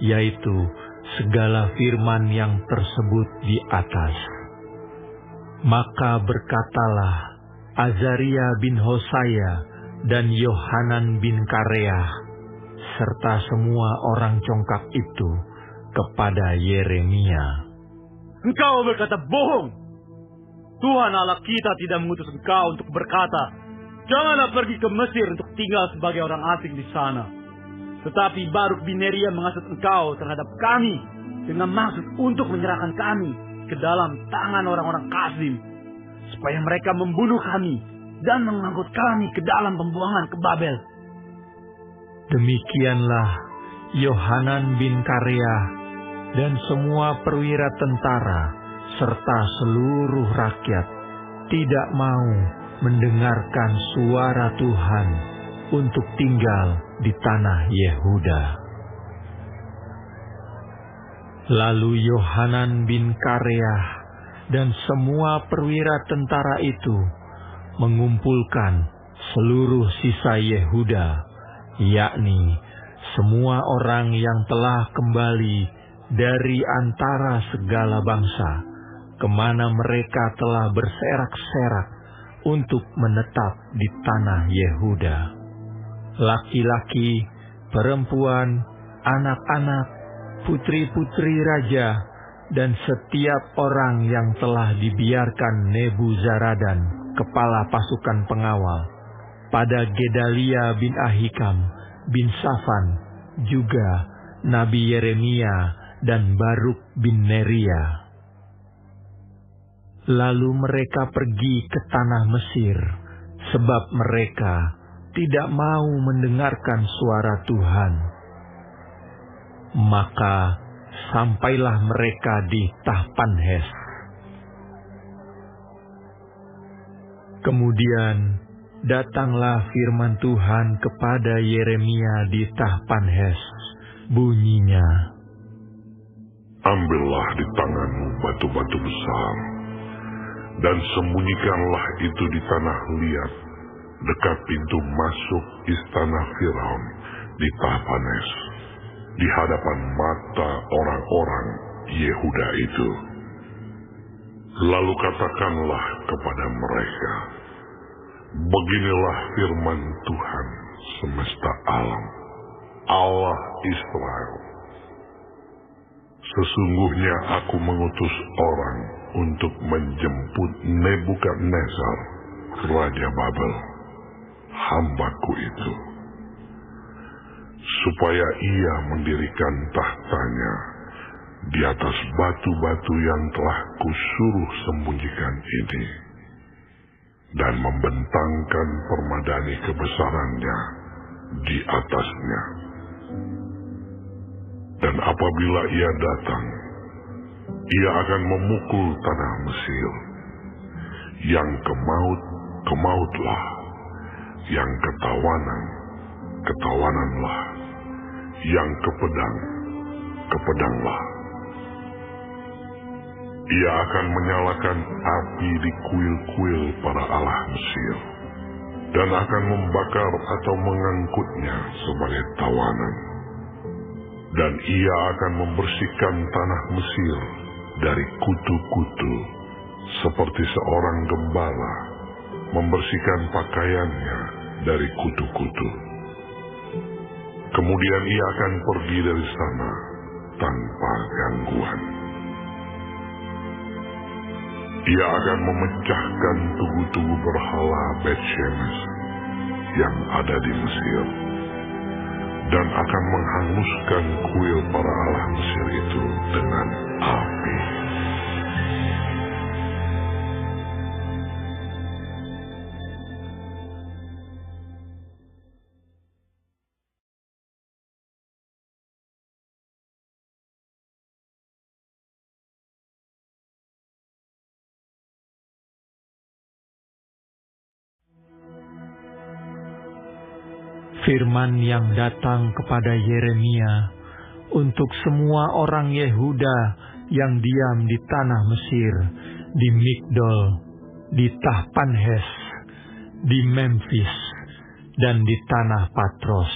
yaitu segala firman yang tersebut di atas. Maka berkatalah Azaria bin Hosaya dan Yohanan bin Kareah serta semua orang congkak itu kepada Yeremia, Engkau berkata bohong. Tuhan Allah kita tidak mengutus engkau untuk berkata, janganlah pergi ke Mesir untuk tinggal sebagai orang asing di sana. Tetapi Baruk bin Neria menghasut engkau terhadap kami dengan maksud untuk menyerahkan kami ke dalam tangan orang-orang Kasdim, supaya mereka membunuh kami dan mengangkut kami ke dalam pembuangan ke Babel. Demikianlah Yohanan bin Kareah dan semua perwira tentara serta seluruh rakyat tidak mau mendengarkan suara Tuhan untuk tinggal di tanah Yehuda. Lalu Yohanan bin Kareah dan semua perwira tentara itu mengumpulkan seluruh sisa Yehuda, yakni semua orang yang telah kembali dari antara segala bangsa, kemana mereka telah berserak-serak untuk menetap di tanah Yehuda. Laki-laki, perempuan, anak-anak, putri-putri raja, dan setiap orang yang telah dibiarkan Nebuzaradan, kepala pasukan pengawal, pada Gedalia bin Ahikam bin Safan, juga Nabi Yeremia dan Baruk bin Neria. Lalu mereka pergi ke tanah Mesir, sebab mereka tidak mau mendengarkan suara Tuhan. Maka sampailah mereka di Tahpanhes. Kemudian datanglah firman Tuhan kepada Yeremia di Tahpanhes. Bunyinya, ambillah di tanganmu batu-batu besar, dan sembunyikanlah itu di tanah liat, dekat pintu masuk istana Firaun di Tahpanhes, di hadapan mata orang-orang Yehuda itu. Lalu katakanlah kepada mereka, beginilah firman Tuhan semesta alam, Allah Israel. Sesungguhnya aku mengutus orang untuk menjemput Nebukadnezar, Raja Babel, hambaku itu, supaya ia mendirikan tahtanya di atas batu-batu yang telah kusuruh sembunyikan ini, dan membentangkan permadani kebesarannya di atasnya. Dan apabila ia datang, ia akan memukul tanah Mesir. Yang kemaut, kemautlah. Yang ketawanan, ketawananlah. Yang kepedang, kepedanglah. Ia akan menyalakan api di kuil-kuil para allah Mesir, dan akan membakar atau mengangkutnya sebagai tawanan. dan ia akan membersihkan tanah Mesir dari kutu-kutu, seperti seorang gembala membersihkan pakaiannya dari kutu-kutu. Kemudian ia akan pergi dari sana tanpa gangguan. Ia akan memecahkan tugu-tugu berhala Bet-Shemesh yang ada di Mesir, dan akan menghanguskan kuil para allah Mesir itu dengan api. Firman yang datang kepada Yeremia untuk semua orang Yehuda yang diam di tanah Mesir, di Migdol, di Tahpanhes, di Memphis, dan di tanah Patros.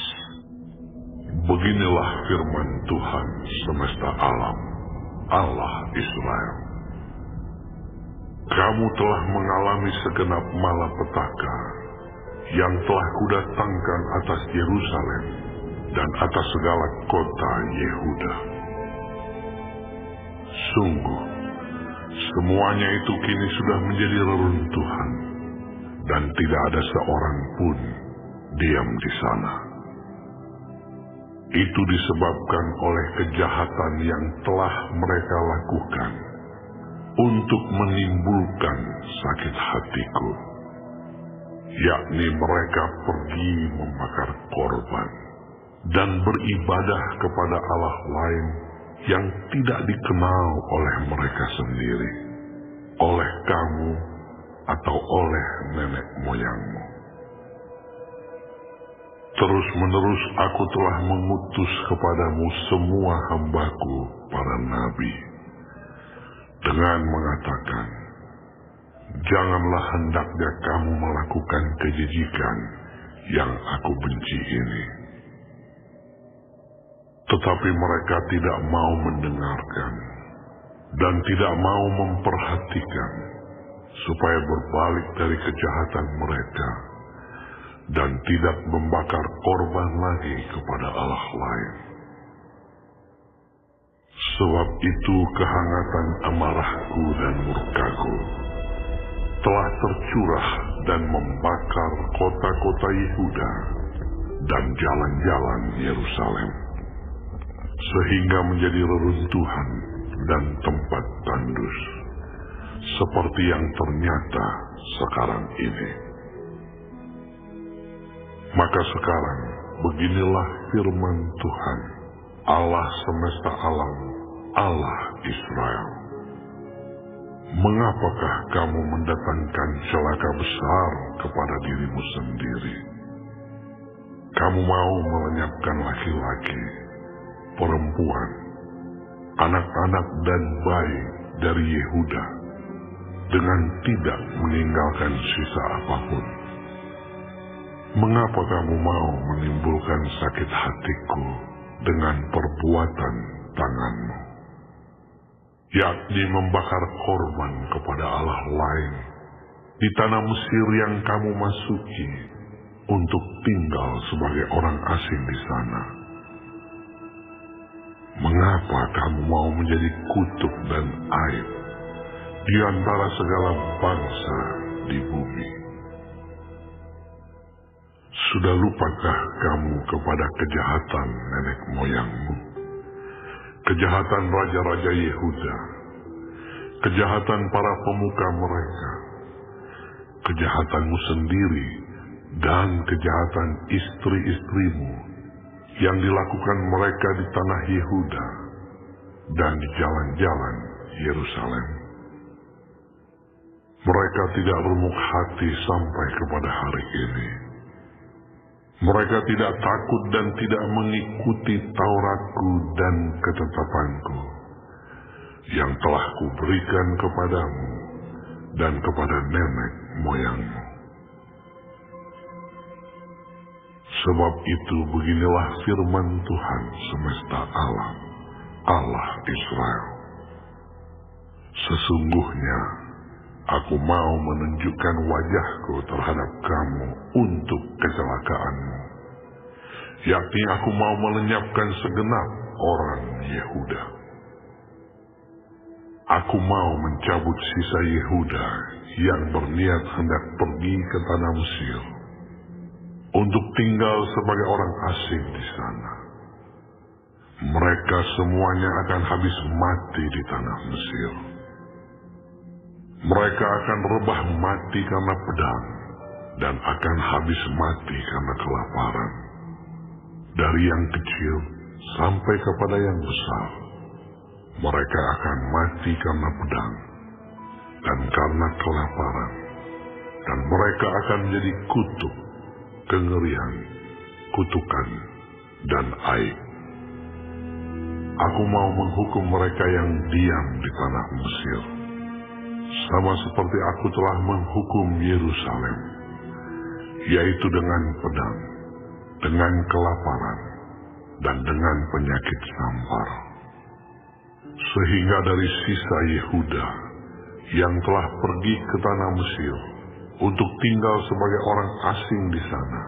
Beginilah firman Tuhan semesta alam, Allah Israel. Kamu telah mengalami segenap malapetaka yang telah kudatangkan atas Yerusalem dan atas segala kota Yehuda. Sungguh, semuanya itu kini sudah menjadi reruntuhan, dan tidak ada seorang pun diam di sana. Itu disebabkan oleh kejahatan yang telah mereka lakukan untuk menimbulkan sakit hatiku, yakni mereka pergi membakar korban dan beribadah kepada Allah lain yang tidak dikenal oleh mereka sendiri, oleh kamu atau oleh nenek moyangmu. Terus-menerus aku telah mengutus kepadamu semua hambaku para nabi, dengan mengatakan, janganlah hendaknya kamu melakukan kejijikan yang aku benci ini. Tetapi mereka tidak mau mendengarkan dan tidak mau memperhatikan, supaya berbalik dari kejahatan mereka dan tidak membakar korban lagi kepada Allah lain. Sebab itu kehangatan amarahku dan murkaku telah tercurah dan membakar kota-kota Yehuda dan jalan-jalan Yerusalem, sehingga menjadi reruntuhan dan tempat tandus, seperti yang ternyata sekarang ini. Maka sekarang beginilah firman Tuhan, Allah semesta alam, Allah Israel. Mengapakah kamu mendatangkan celaka besar kepada dirimu sendiri? Kamu mau melenyapkan laki-laki, perempuan, anak-anak dan bayi dari Yehuda dengan tidak meninggalkan sisa apapun. Mengapa kamu mau menimbulkan sakit hatiku dengan perbuatan tanganmu, yakni membakar korban kepada Allah lain di tanah Mesir yang kamu masuki untuk tinggal sebagai orang asing di sana? Mengapa kamu mau menjadi kutuk dan aib di antara segala bangsa di bumi? Sudah lupakah kamu kepada kejahatan nenek moyangmu, kejahatan raja-raja Yehuda, kejahatan para pemuka mereka, kejahatanmu sendiri, dan kejahatan istri-istrimu yang dilakukan mereka di tanah Yehuda dan di jalan-jalan Yerusalem? Mereka tidak remuk hati sampai kepada hari ini. Mereka tidak takut dan tidak mengikuti Tauratku dan ketetapanku yang telah kuberikan kepadamu dan kepada nenek moyangmu. Sebab itu beginilah firman Tuhan semesta alam, Allah Israel. Sesungguhnya aku mau menunjukkan wajahku terhadap kamu untuk kecelakaanmu, yakni aku mau melenyapkan segenap orang Yehuda. Aku mau mencabut sisa Yehuda yang berniat hendak pergi ke tanah Mesir untuk tinggal sebagai orang asing di sana. Mereka semuanya akan habis mati di tanah Mesir. Mereka akan rebah mati karena pedang dan akan habis mati karena kelaparan. Dari yang kecil sampai kepada yang besar, mereka akan mati karena pedang dan karena kelaparan, dan mereka akan menjadi kutuk, kengerian, kutukan, dan aib. Aku mau menghukum mereka yang diam di tanah Mesir, sama seperti aku telah menghukum Yerusalem, yaitu dengan pedang, dengan kelaparan, dan dengan penyakit sampar. Sehingga dari sisa Yehuda yang telah pergi ke tanah Mesir untuk tinggal sebagai orang asing di sana,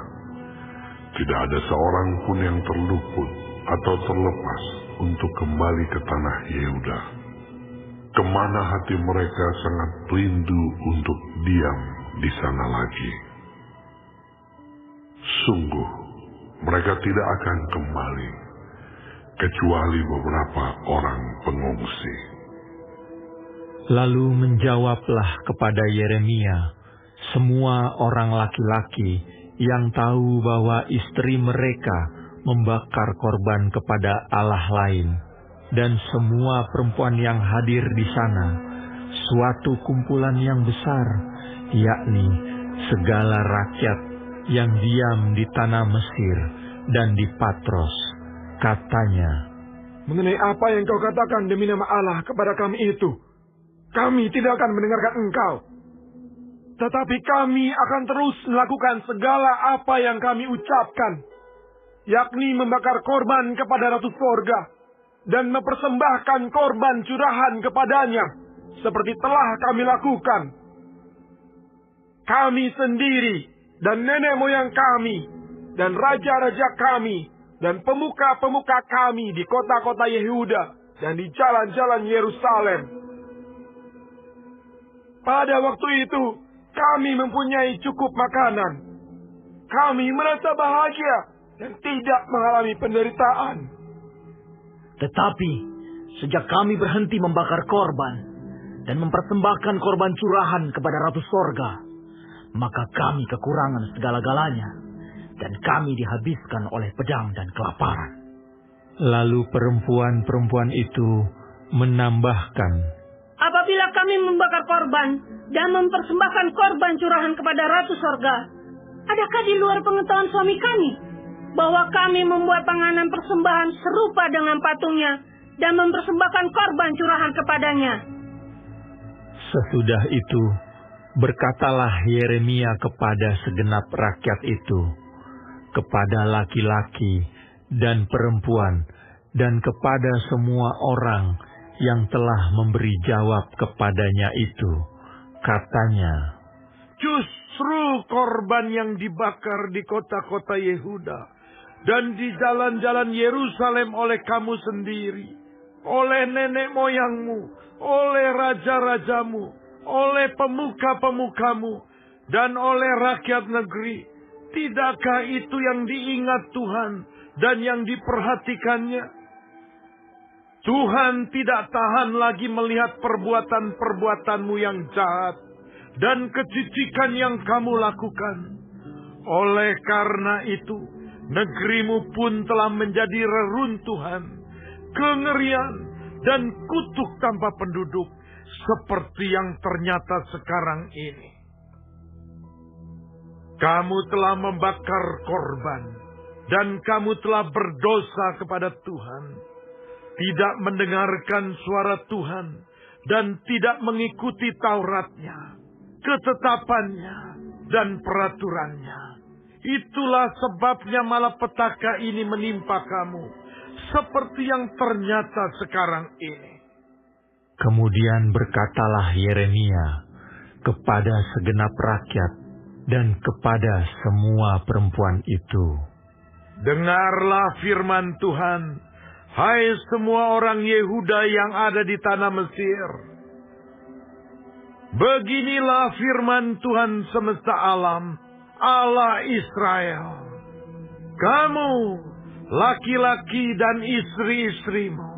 tidak ada seorang pun yang terluput atau terlepas untuk kembali ke tanah Yehuda, kemana hati mereka sangat rindu untuk diam di sana lagi. Sungguh, mereka tidak akan kembali, kecuali beberapa orang pengungsi. Lalu menjawablah kepada Yeremia semua orang laki-laki yang tahu bahwa istri mereka membakar korban kepada Allah lain, dan semua perempuan yang hadir di sana, suatu kumpulan yang besar, yakni segala rakyat yang diam di tanah Mesir dan di Patros. Katanya, mengenai apa yang kau katakan demi nama Allah kepada kami itu, kami tidak akan mendengarkan engkau. Tetapi kami akan terus melakukan segala apa yang kami ucapkan, yakni membakar korban kepada Ratu Sorga dan mempersembahkan korban curahan kepadanya, seperti telah kami lakukan. Kami sendiri dan nenek moyang kami dan raja-raja kami dan pemuka-pemuka kami di kota-kota Yehuda dan di jalan-jalan Yerusalem. Pada waktu itu, kami mempunyai cukup makanan. Kami merasa bahagia dan tidak mengalami penderitaan. Tetapi, sejak kami berhenti membakar korban dan mempersembahkan korban curahan kepada Ratu Sorga, maka kami kekurangan segala-galanya, dan kami dihabiskan oleh pedang dan kelaparan. Lalu perempuan-perempuan itu menambahkan, apabila kami membakar korban dan mempersembahkan korban curahan kepada Ratu Sorga, adakah di luar pengetahuan suami kami bahwa kami membuat panganan persembahan serupa dengan patungnya dan mempersembahkan korban curahan kepadanya? Sesudah itu, berkatalah Yeremia kepada segenap rakyat itu, kepada laki-laki dan perempuan, dan kepada semua orang yang telah memberi jawab kepadanya itu. Katanya, justru korban yang dibakar di kota-kota Yehuda dan di jalan-jalan Yerusalem oleh kamu sendiri, oleh nenek moyangmu, oleh raja-rajamu, oleh pemuka-pemukamu, dan oleh rakyat negeri, tidakkah itu yang diingat Tuhan dan yang diperhatikannya? Tuhan tidak tahan lagi melihat perbuatan-perbuatanmu yang jahat dan kejijikan yang kamu lakukan. Oleh karena itu, negerimu pun telah menjadi reruntuhan, kengerian, dan kutuk tanpa penduduk, seperti yang ternyata sekarang ini. Kamu telah membakar korban, dan kamu telah berdosa kepada Tuhan, tidak mendengarkan suara Tuhan, dan tidak mengikuti Tauratnya, ketetapannya, dan peraturannya, Itulah sebabnya malapetaka ini menimpa kamu, seperti yang ternyata sekarang ini. Kemudian berkatalah Yeremia kepada segenap rakyat dan kepada semua perempuan itu. Dengarlah firman Tuhan, hai semua orang Yehuda yang ada di tanah Mesir. Beginilah firman Tuhan semesta alam, Allah Israel. Kamu, laki-laki dan istri-istrimu,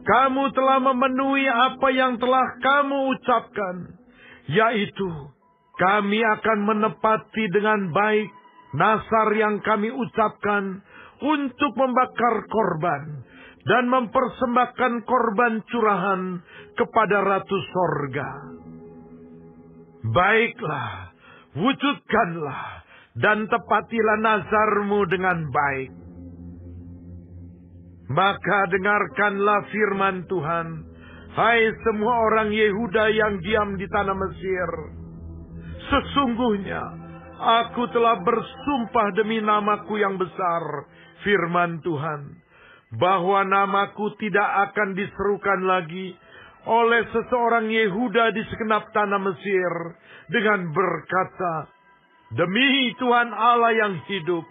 kamu telah memenuhi apa yang telah kamu ucapkan, yaitu kami akan menepati dengan baik nasar yang kami ucapkan untuk membakar korban dan mempersembahkan korban curahan kepada Ratu Sorga. Baiklah, wujudkanlah dan tepatilah nazarmu dengan baik. Maka dengarkanlah firman Tuhan, hai semua orang Yehuda yang diam di tanah Mesir. Sesungguhnya aku telah bersumpah demi namaku yang besar, firman Tuhan, bahwa namaku tidak akan diserukan lagi oleh seseorang Yehuda di segenap tanah Mesir dengan berkata, demi Tuhan Allah yang hidup,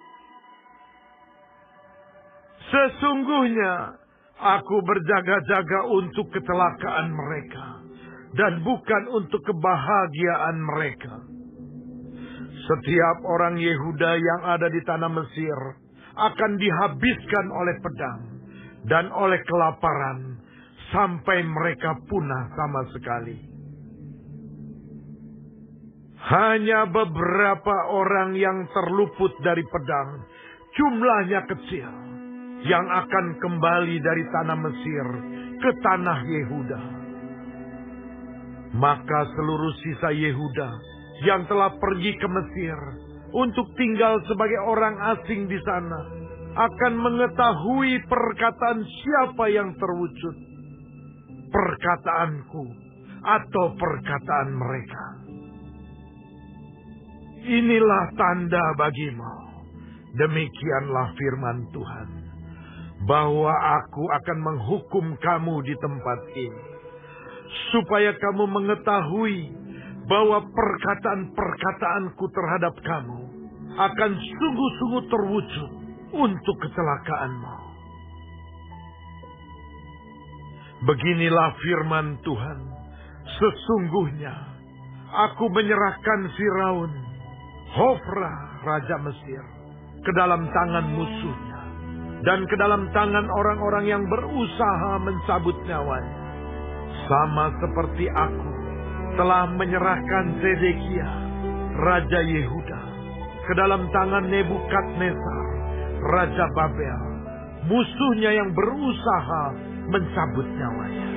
sesungguhnya aku berjaga-jaga untuk kecelakaan mereka dan bukan untuk kebahagiaan mereka. Setiap orang Yehuda yang ada di tanah Mesir akan dihabiskan oleh pedang dan oleh kelaparan sampai mereka punah sama sekali. Hanya beberapa orang yang terluput dari pedang, jumlahnya kecil, yang akan kembali dari tanah Mesir ke tanah Yehuda. Maka seluruh sisa Yehuda yang telah pergi ke Mesir untuk tinggal sebagai orang asing di sana akan mengetahui perkataan siapa yang terwujud, perkataanku atau perkataan mereka. Inilah tanda bagimu, demikianlah firman Tuhan, bahwa aku akan menghukum kamu di tempat ini, supaya kamu mengetahui bahwa perkataan-perkataanku terhadap kamu akan sungguh-sungguh terwujud untuk kecelakaanmu. Beginilah firman Tuhan, sesungguhnya aku menyerahkan Firaun, Hofra, Raja Mesir, ke dalam tangan musuhnya, dan ke dalam tangan orang-orang yang berusaha mencabut nyawanya. Sama seperti aku telah menyerahkan Zedekia, Raja Yehuda, ke dalam tangan Nebukadnezar, Raja Babel, musuhnya yang berusaha mencabut nyawanya.